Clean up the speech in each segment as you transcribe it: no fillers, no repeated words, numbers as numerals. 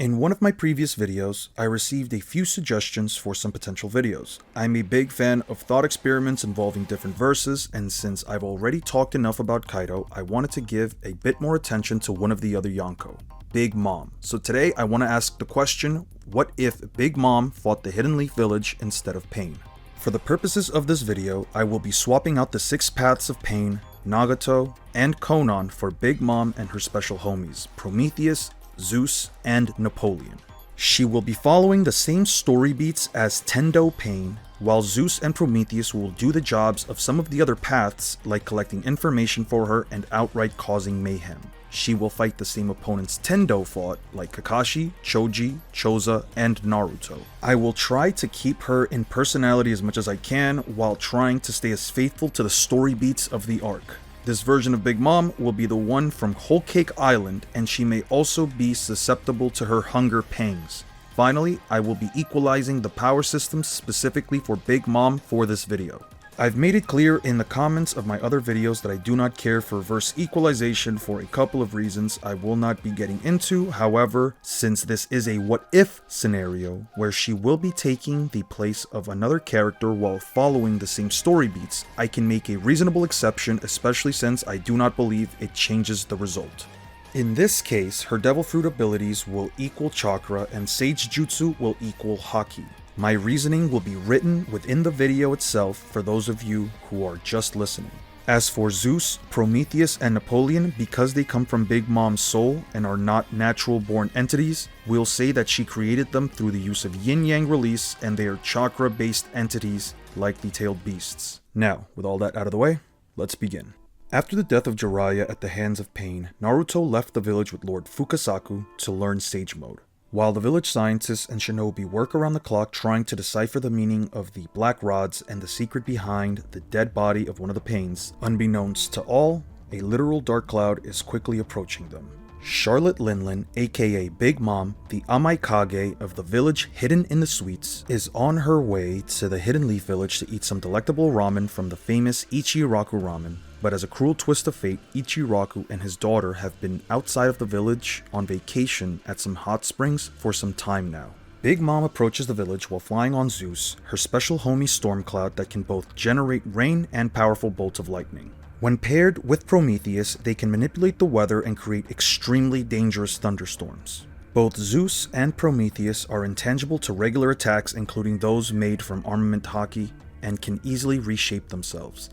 In one of my previous videos, I received a few suggestions for some potential videos. I'm a big fan of thought experiments involving different verses, and since I've already talked enough about Kaido, I wanted to give a bit more attention to one of the other Yonko, Big Mom. So today I want to ask the question, what if Big Mom fought the Hidden Leaf Village instead of Pain? For the purposes of this video, I will be swapping out the 6 paths of Pain, Nagato, and Konan for Big Mom and her special homies, Prometheus, Zeus, and Napoleon. She will be following the same story beats as Tendo Pain, while Zeus and Prometheus will do the jobs of some of the other paths, like collecting information for her and outright causing mayhem. She will fight the same opponents Tendo fought, like Kakashi, Choji, Choza, and Naruto. I will try to keep her in personality as much as I can, while trying to stay as faithful to the story beats of the arc. This version of Big Mom will be the one from Whole Cake Island, and she may also be susceptible to her hunger pangs. Finally, I will be equalizing the power systems specifically for Big Mom for this video. I've made it clear in the comments of my other videos that I do not care for verse equalization for a couple of reasons I will not be getting into. However, since this is a what if scenario where she will be taking the place of another character while following the same story beats, I can make a reasonable exception, especially since I do not believe it changes the result. In this case, her Devil Fruit abilities will equal chakra and Sage Jutsu will equal Haki. My reasoning will be written within the video itself for those of you who are just listening. As for Zeus, Prometheus, and Napoleon, because they come from Big Mom's soul and are not natural-born entities, we'll say that she created them through the use of yin-yang release and they are chakra-based entities like the tailed beasts. Now, with all that out of the way, let's begin. After the death of Jiraiya at the hands of Pain, Naruto left the village with Lord Fukasaku to learn Sage Mode. While the village scientists and shinobi work around the clock trying to decipher the meaning of the black rods and the secret behind the dead body of one of the Pains, unbeknownst to all, a literal dark cloud is quickly approaching them. Charlotte Linlin, aka Big Mom, the Amaikage of the village hidden in the sweets, is on her way to the Hidden Leaf Village to eat some delectable ramen from the famous Ichiraku ramen. But as a cruel twist of fate, Ichiraku and his daughter have been outside of the village on vacation at some hot springs for some time now. Big Mom approaches the village while flying on Zeus, her special homie Stormcloud that can both generate rain and powerful bolts of lightning. When paired with Prometheus, they can manipulate the weather and create extremely dangerous thunderstorms. Both Zeus and Prometheus are intangible to regular attacks, including those made from armament haki, and can easily reshape themselves.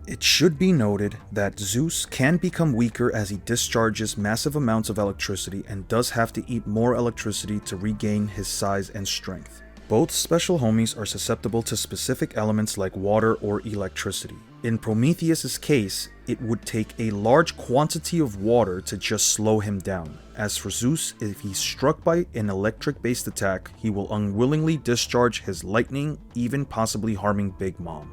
It should be noted that Zeus can become weaker as he discharges massive amounts of electricity and does have to eat more electricity to regain his size and strength. Both special homies are susceptible to specific elements like water or electricity. In Prometheus's case, it would take a large quantity of water to just slow him down. As for Zeus, if he's struck by an electric-based attack, he will unwillingly discharge his lightning, even possibly harming Big Mom.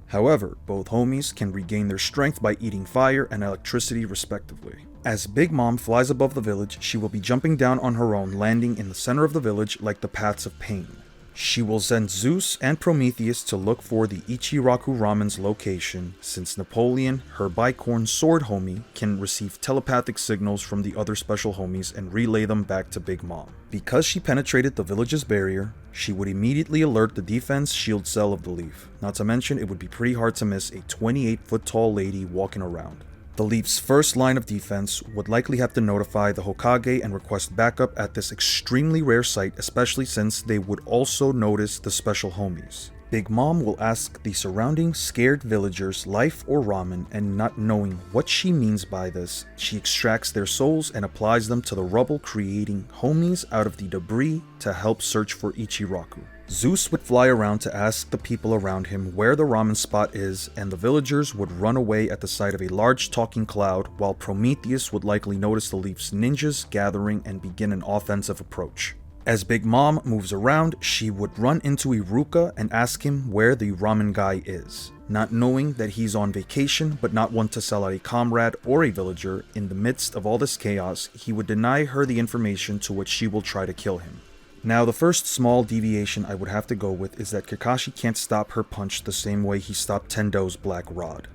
However, both homies can regain their strength by eating fire and electricity respectively. As Big Mom flies above the village, she will be jumping down on her own, landing in the center of the village like the paths of Pain. She will send Zeus and Prometheus to look for the Ichiraku ramen's location, since Napoleon, her bicorn sword homie, can receive telepathic signals from the other special homies and relay them back to Big Mom. Because she penetrated the village's barrier, she would immediately alert the defense shield cell of the Leaf. Not to mention, it would be pretty hard to miss a 28-foot tall lady walking around. The Leaf's first line of defense would likely have to notify the Hokage and request backup at this extremely rare site, especially since they would also notice the special homies. Big Mom will ask the surrounding scared villagers life or ramen, and not knowing what she means by this, she extracts their souls and applies them to the rubble, creating homies out of the debris to help search for Ichiraku. Zeus would fly around to ask the people around him where the ramen spot is, and the villagers would run away at the sight of a large talking cloud, while Prometheus would likely notice the Leaf's ninjas gathering and begin an offensive approach. As Big Mom moves around, she would run into Iruka and ask him where the ramen guy is. Not knowing that he's on vacation, but not one to sell out a comrade or a villager, in the midst of all this chaos, he would deny her the information, to which she will try to kill him. Now, the first small deviation I would have to go with is that Kakashi can't stop her punch the same way he stopped Tendo's black rod.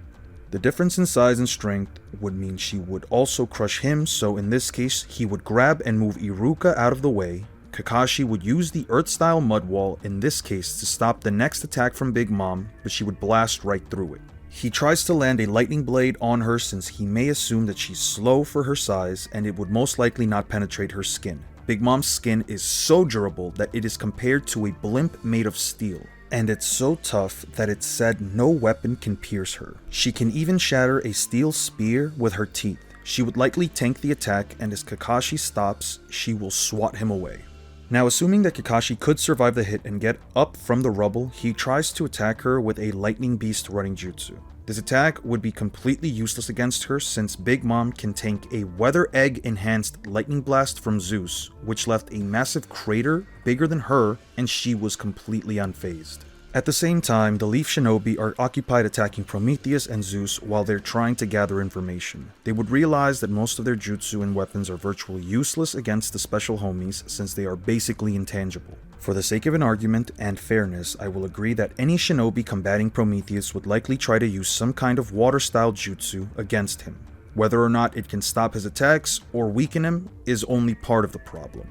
The difference in size and strength would mean she would also crush him, so in this case, he would grab and move Iruka out of the way. Kakashi would use the Earth-style mud wall in this case to stop the next attack from Big Mom, but she would blast right through it. He tries to land a lightning blade on her since he may assume that she's slow for her size and it would most likely not penetrate her skin. Big Mom's skin is so durable that it is compared to a blimp made of steel. And it's so tough that it's said no weapon can pierce her. She can even shatter a steel spear with her teeth. She would likely tank the attack, and as Kakashi stops, she will swat him away. Now, assuming that Kakashi could survive the hit and get up from the rubble, he tries to attack her with a Lightning Beast running jutsu. This attack would be completely useless against her since Big Mom can tank a Weather Egg enhanced lightning blast from Zeus, which left a massive crater bigger than her, and she was completely unfazed. At the same time, the Leaf Shinobi are occupied attacking Prometheus and Zeus while they're trying to gather information. They would realize that most of their jutsu and weapons are virtually useless against the special homies since they are basically intangible. For the sake of an argument and fairness, I will agree that any shinobi combating Prometheus would likely try to use some kind of water-style jutsu against him. Whether or not it can stop his attacks or weaken him is only part of the problem.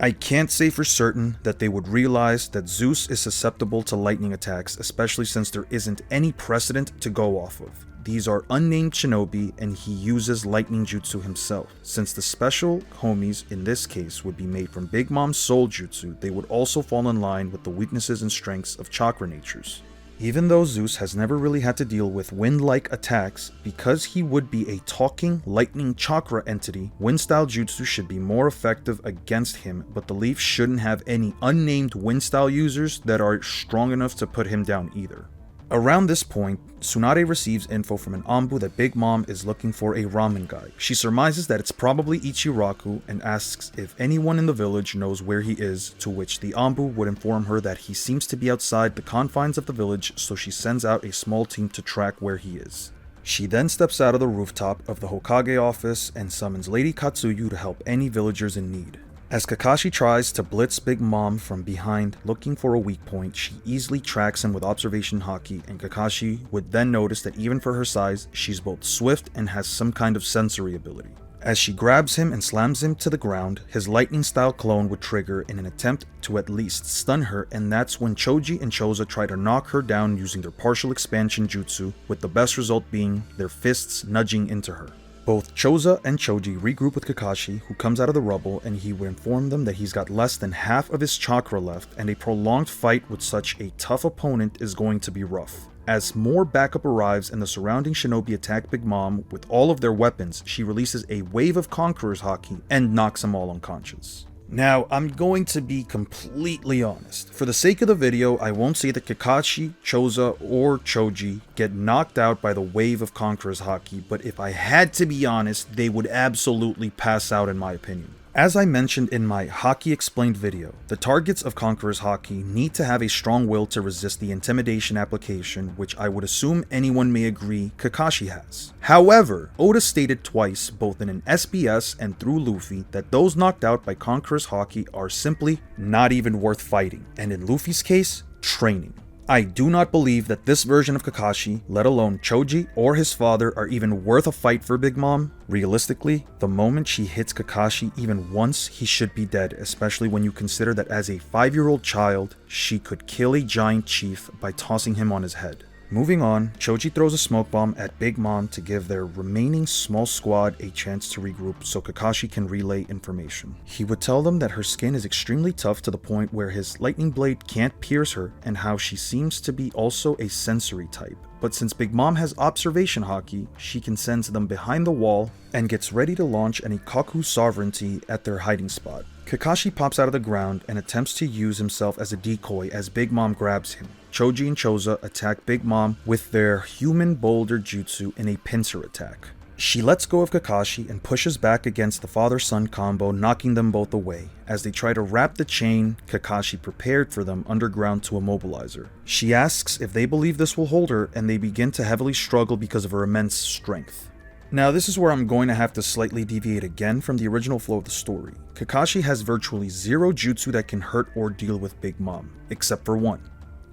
I can't say for certain that they would realize that Zeus is susceptible to lightning attacks, especially since there isn't any precedent to go off of. These are unnamed shinobi and he uses lightning jutsu himself. Since the special homies in this case would be made from Big Mom's soul jutsu, they would also fall in line with the weaknesses and strengths of chakra natures. Even though Zeus has never really had to deal with wind-like attacks, because he would be a talking lightning chakra entity, wind-style jutsu should be more effective against him, but the Leaf shouldn't have any unnamed wind-style users that are strong enough to put him down either. Around this point, Tsunade receives info from an Anbu that Big Mom is looking for a ramen guy. She surmises that it's probably Ichiraku and asks if anyone in the village knows where he is, to which the Anbu would inform her that he seems to be outside the confines of the village, so she sends out a small team to track where he is. She then steps out of the rooftop of the Hokage office and summons Lady Katsuyu to help any villagers in need. As Kakashi tries to blitz Big Mom from behind looking for a weak point, she easily tracks him with observation haki, and Kakashi would then notice that even for her size, she's both swift and has some kind of sensory ability. As she grabs him and slams him to the ground, his lightning-style clone would trigger in an attempt to at least stun her, and that's when Choji and Choza try to knock her down using their partial expansion jutsu, with the best result being their fists nudging into her. Both Choza and Choji regroup with Kakashi, who comes out of the rubble, and he would inform them that he's got less than half of his chakra left, and a prolonged fight with such a tough opponent is going to be rough. As more backup arrives and the surrounding shinobi attack Big Mom with all of their weapons, she releases a wave of Conqueror's haki and knocks them all unconscious. Now, I'm going to be completely honest. For the sake of the video, I won't say that Kakashi, Choza, or Choji get knocked out by the wave of Conqueror's haki, but if I had to be honest, they would absolutely pass out in my opinion. As I mentioned in my Haki Explained video, the targets of Conqueror's haki need to have a strong will to resist the intimidation application, which I would assume anyone may agree Kakashi has. However, Oda stated twice, both in an SBS and through Luffy, that those knocked out by Conqueror's haki are simply not even worth fighting, and in Luffy's case, training. I do not believe that this version of Kakashi, let alone Choji or his father, are even worth a fight for Big Mom. Realistically, the moment she hits Kakashi even once, he should be dead, especially when you consider that as a 5-year-old child, she could kill a giant chief by tossing him on his head. Moving on, Choji throws a smoke bomb at Big Mom to give their remaining small squad a chance to regroup so Kakashi can relay information. He would tell them that her skin is extremely tough to the point where his lightning blade can't pierce her, and how she seems to be also a sensory type. But since Big Mom has observation haki, she can sense them behind the wall and gets ready to launch an Ikaku sovereignty at their hiding spot. Kakashi pops out of the ground and attempts to use himself as a decoy as Big Mom grabs him. Choji and Choza attack Big Mom with their human boulder jutsu in a pincer attack. She lets go of Kakashi and pushes back against the father-son combo, knocking them both away. As they try to wrap the chain Kakashi prepared for them underground to immobilize her. She asks if they believe this will hold her, and they begin to heavily struggle because of her immense strength. Now, this is where I'm going to have to slightly deviate again from the original flow of the story. Kakashi has virtually zero jutsu that can hurt or deal with Big Mom, except for one,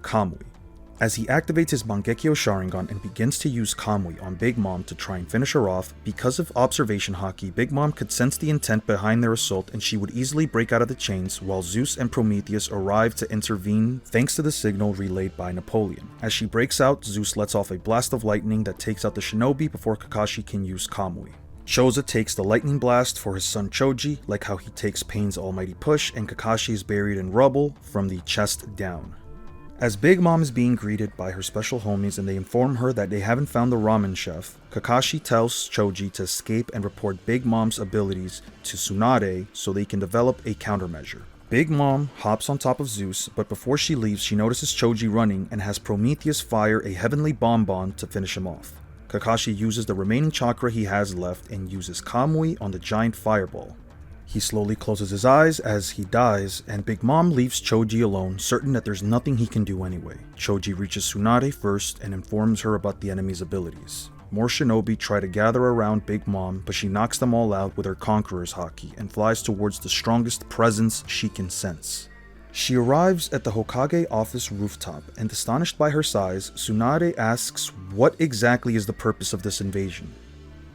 Kamui. As he activates his Mangekyo Sharingan and begins to use Kamui on Big Mom to try and finish her off, because of observation haki, Big Mom could sense the intent behind their assault and she would easily break out of the chains, while Zeus and Prometheus arrive to intervene thanks to the signal relayed by Napoleon. As she breaks out, Zeus lets off a blast of lightning that takes out the shinobi before Kakashi can use Kamui. Choza takes the lightning blast for his son Choji, like how he takes Pain's almighty push, and Kakashi is buried in rubble from the chest down. As Big Mom is being greeted by her special homies and they inform her that they haven't found the ramen chef, Kakashi tells Choji to escape and report Big Mom's abilities to Tsunade so they can develop a countermeasure. Big Mom hops on top of Zeus, but before she leaves she notices Choji running and has Prometheus fire a heavenly bonbon to finish him off. Kakashi uses the remaining chakra he has left and uses Kamui on the giant fireball. He slowly closes his eyes as he dies, and Big Mom leaves Choji alone, certain that there's nothing he can do anyway. Choji reaches Tsunade first and informs her about the enemy's abilities. More shinobi try to gather around Big Mom, but she knocks them all out with her Conqueror's haki and flies towards the strongest presence she can sense. She arrives at the Hokage office rooftop, and astonished by her size, Tsunade asks what exactly is the purpose of this invasion.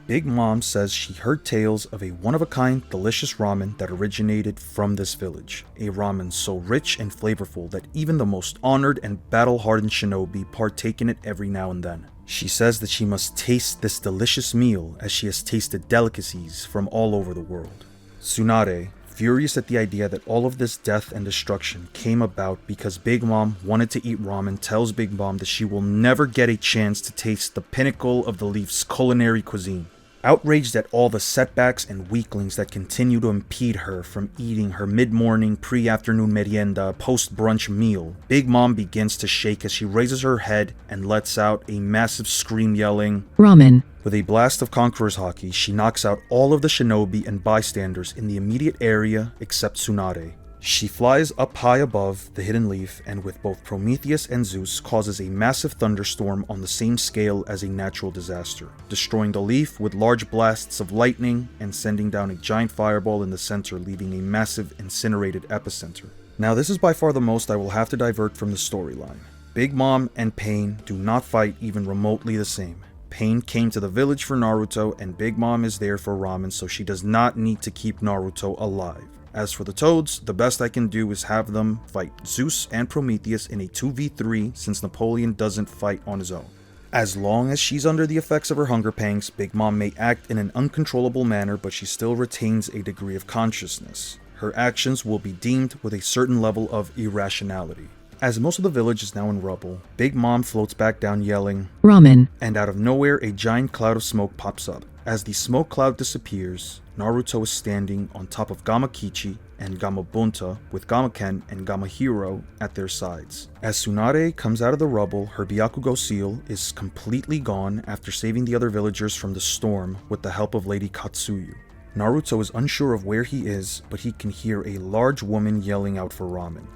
Big Mom says she heard tales of a one-of-a-kind delicious ramen that originated from this village. A ramen so rich and flavorful that even the most honored and battle-hardened shinobi partake in it every now and then. She says that she must taste this delicious meal as she has tasted delicacies from all over the world. Tsunade, furious at the idea that all of this death and destruction came about because Big Mom wanted to eat ramen, tells Big Mom that she will never get a chance to taste the pinnacle of the Leaf's culinary cuisine. Outraged at all the setbacks and weaklings that continue to impede her from eating her mid-morning, pre-afternoon merienda, post-brunch meal, Big Mom begins to shake as she raises her head and lets out a massive scream yelling, "Ramen!" With a blast of Conqueror's haki, she knocks out all of the shinobi and bystanders in the immediate area except Tsunade. She flies up high above the hidden leaf and with both Prometheus and Zeus causes a massive thunderstorm on the same scale as a natural disaster, destroying the leaf with large blasts of lightning and sending down a giant fireball in the center, leaving a massive incinerated epicenter. Now this is by far the most I will have to divert from the storyline. Big Mom and Pain do not fight even remotely the same. Pain came to the village for Naruto and Big Mom is there for ramen, so she does not need to keep Naruto alive. As for the Toads, the best I can do is have them fight Zeus and Prometheus in a 2v3 since Napoleon doesn't fight on his own. As long as she's under the effects of her hunger pangs, Big Mom may act in an uncontrollable manner, but she still retains a degree of consciousness. Her actions will be deemed with a certain level of irrationality. As most of the village is now in rubble, Big Mom floats back down yelling, "Ramen!" And out of nowhere a giant cloud of smoke pops up. As the smoke cloud disappears, Naruto is standing on top of Gamakichi and Gamabunta with Gamaken and Gamahiro at their sides. As Tsunade comes out of the rubble, her Byakugo seal is completely gone after saving the other villagers from the storm with the help of Lady Katsuyu. Naruto is unsure of where he is, but he can hear a large woman yelling out for ramen.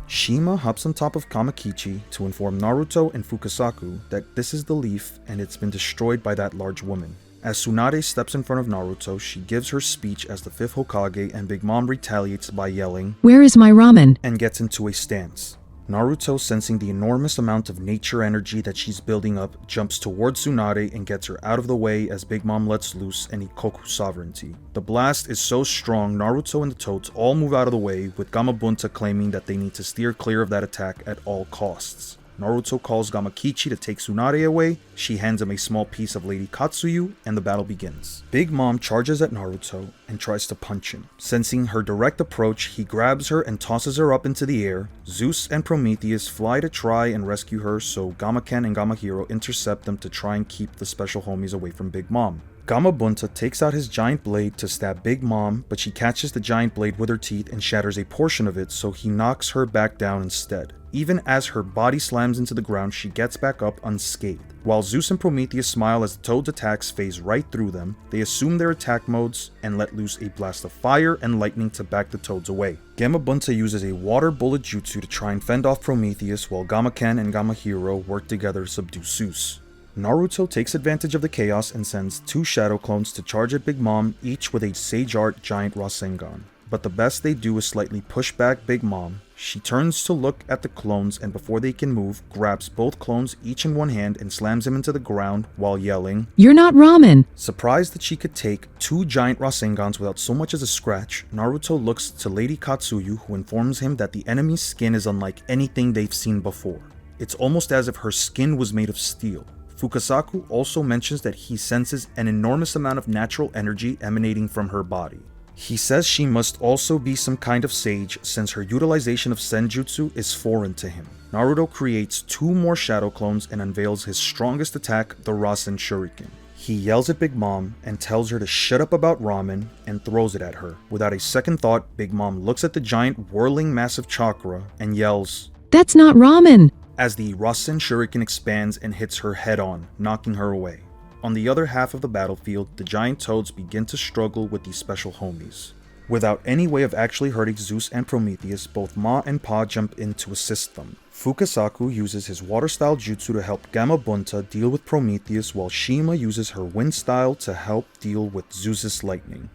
Shima hops on top of Kamakichi to inform Naruto and Fukasaku that this is the leaf and it's been destroyed by that large woman. As Tsunade steps in front of Naruto, she gives her speech as the 5th Hokage and Big Mom retaliates by yelling, "Where is my ramen?" and gets into a stance. Naruto, sensing the enormous amount of nature energy that she's building up, jumps towards Tsunade and gets her out of the way as Big Mom lets loose an Ikoku sovereignty. The blast is so strong, Naruto and the Toads all move out of the way, with Gamabunta claiming that they need to steer clear of that attack at all costs. Naruto calls Gamakichi to take Tsunade away, she hands him a small piece of Lady Katsuyu, and the battle begins. Big Mom charges at Naruto and tries to punch him. Sensing her direct approach, he grabs her and tosses her up into the air. Zeus and Prometheus fly to try and rescue her, so Gamaken and Gamahiro intercept them to try and keep the special homies away from Big Mom. Gamabunta takes out his giant blade to stab Big Mom, but she catches the giant blade with her teeth and shatters a portion of it, so he knocks her back down instead. Even as her body slams into the ground, she gets back up unscathed. While Zeus and Prometheus smile as the Toad's attacks phase right through them, they assume their attack modes and let loose a blast of fire and lightning to back the Toads away. Gamabunta uses a water bullet jutsu to try and fend off Prometheus, while Gamaken and Gamahiro work together to subdue Zeus. Naruto takes advantage of the chaos and sends 2 shadow clones to charge at Big Mom, each with a Sage Art giant Rasengan. but the best they do is slightly push back Big Mom. She turns to look at the clones and before they can move, grabs both clones each in one hand and slams them into the ground while yelling, "You're not ramen!" Surprised that she could take 2 giant Rasengans without so much as a scratch, Naruto looks to Lady Katsuyu, who informs him that the enemy's skin is unlike anything they've seen before. It's almost as if her skin was made of steel. Fukasaku also mentions that he senses an enormous amount of natural energy emanating from her body. He says she must also be some kind of sage since her utilization of senjutsu is foreign to him. Naruto creates 2 more shadow clones and unveils his strongest attack, the Rasen Shuriken. He yells at Big Mom and tells her to shut up about ramen and throws it at her. Without a second thought, Big Mom looks at the giant whirling massive chakra and yells, "That's not ramen!" as the Rasen Shuriken expands and hits her head on, knocking her away. On the other half of the battlefield, the giant toads begin to struggle with these special homies. Without any way of actually hurting Zeus and Prometheus, both Ma and Pa jump in to assist them. Fukasaku uses his water-style jutsu to help Gamabunta deal with Prometheus, while Shima uses her wind style to help deal with Zeus's lightning.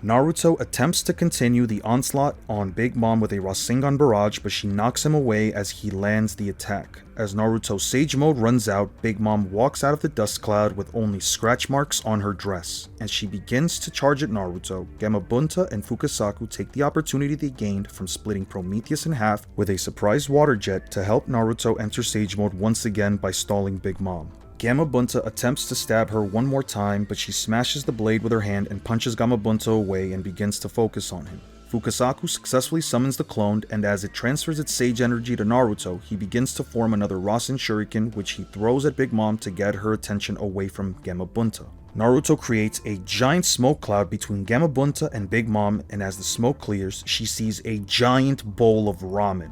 Naruto attempts to continue the onslaught on Big Mom with a Rasengan barrage, but she knocks him away as he lands the attack. As Naruto's Sage Mode runs out, Big Mom walks out of the dust cloud with only scratch marks on her dress. As she begins to charge at Naruto, Gamabunta and Fukasaku take the opportunity they gained from splitting Prometheus in half with a surprise water jet to help Naruto enter Sage Mode once again by stalling Big Mom. Gamabunta attempts to stab her one more time, but she smashes the blade with her hand and punches Gamabunta away and begins to focus on him. Fukasaku successfully summons the clone, and as it transfers its sage energy to Naruto, he begins to form another Rasen Shuriken, which he throws at Big Mom to get her attention away from Gamabunta. Naruto creates a giant smoke cloud between Gamabunta and Big Mom, and as the smoke clears, she sees a giant bowl of ramen.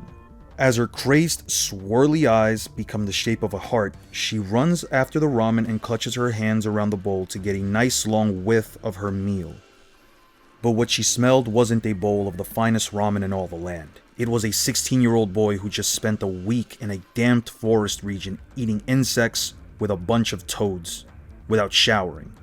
As her crazed, swirly eyes become the shape of a heart, she runs after the ramen and clutches her hands around the bowl to get a nice long whiff of her meal. But what she smelled wasn't a bowl of the finest ramen in all the land. It was a 16-year-old boy who just spent a week in a damped forest region eating insects with a bunch of toads, without showering.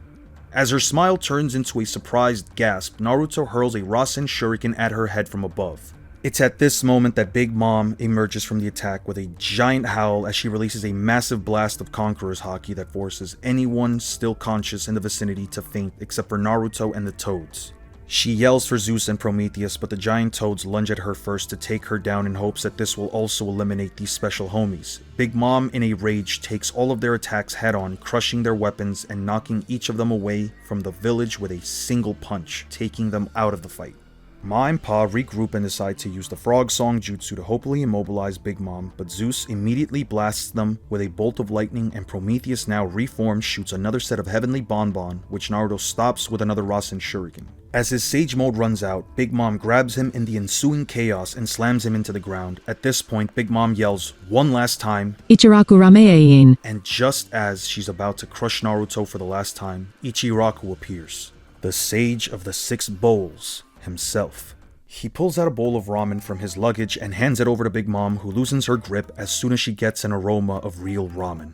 As her smile turns into a surprised gasp, Naruto hurls a Rasen Shuriken at her head from above. It's at this moment that Big Mom emerges from the attack with a giant howl as she releases a massive blast of Conqueror's Haki that forces anyone still conscious in the vicinity to faint except for Naruto and the toads. She yells for Zeus and Prometheus, but the giant toads lunge at her first to take her down in hopes that this will also eliminate these special homies. Big Mom, in a rage, takes all of their attacks head on, crushing their weapons and knocking each of them away from the village with a single punch, taking them out of the fight. Ma and Pa regroup and decide to use the Frog Song Jutsu to hopefully immobilize Big Mom, but Zeus immediately blasts them with a bolt of lightning, and Prometheus, now reformed, shoots another set of Heavenly Bonbon, which Naruto stops with another Rasen Shuriken. As his Sage Mode runs out, Big Mom grabs him in the ensuing chaos and slams him into the ground. At this point, Big Mom yells one last time, "Ichiraku Ramein!" and just as she's about to crush Naruto for the last time, Ichiraku appears. The Sage of the Six Bowls himself. He pulls out a bowl of ramen from his luggage and hands it over to Big Mom, who loosens her grip as soon as she gets an aroma of real ramen.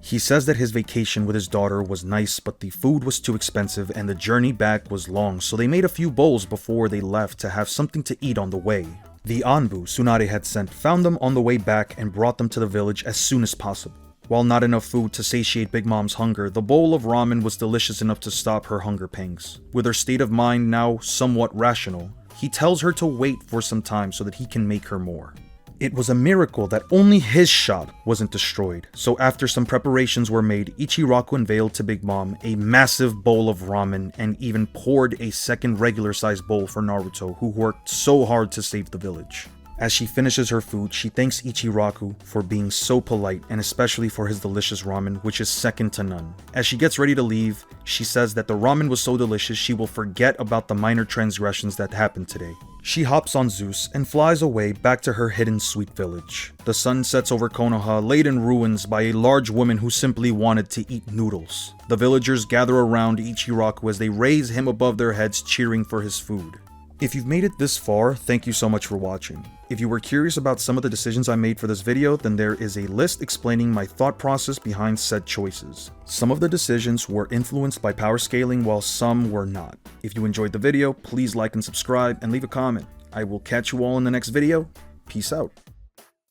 He says that his vacation with his daughter was nice, but the food was too expensive and the journey back was long, so they made a few bowls before they left to have something to eat on the way. The Anbu Tsunade had sent found them on the way back and brought them to the village as soon as possible. While not enough food to satiate Big Mom's hunger, the bowl of ramen was delicious enough to stop her hunger pangs. With her state of mind now somewhat rational, he tells her to wait for some time so that he can make her more. It was a miracle that only his shop wasn't destroyed, so after some preparations were made, Ichiraku unveiled to Big Mom a massive bowl of ramen and even poured a second regular-sized bowl for Naruto, who worked so hard to save the village. As she finishes her food, she thanks Ichiraku for being so polite and especially for his delicious ramen, which is second to none. As she gets ready to leave, she says that the ramen was so delicious she will forget about the minor transgressions that happened today. She hops on Zeus and flies away back to her hidden sweet village. The sun sets over Konoha, laid in ruins by a large woman who simply wanted to eat noodles. The villagers gather around Ichiraku as they raise him above their heads, cheering for his food. If you've made it this far, thank you so much for watching. If you were curious about some of the decisions I made for this video, then there is a list explaining my thought process behind said choices. Some of the decisions were influenced by power scaling while some were not. If you enjoyed the video, please like and subscribe and leave a comment. I will catch you all in the next video. Peace out.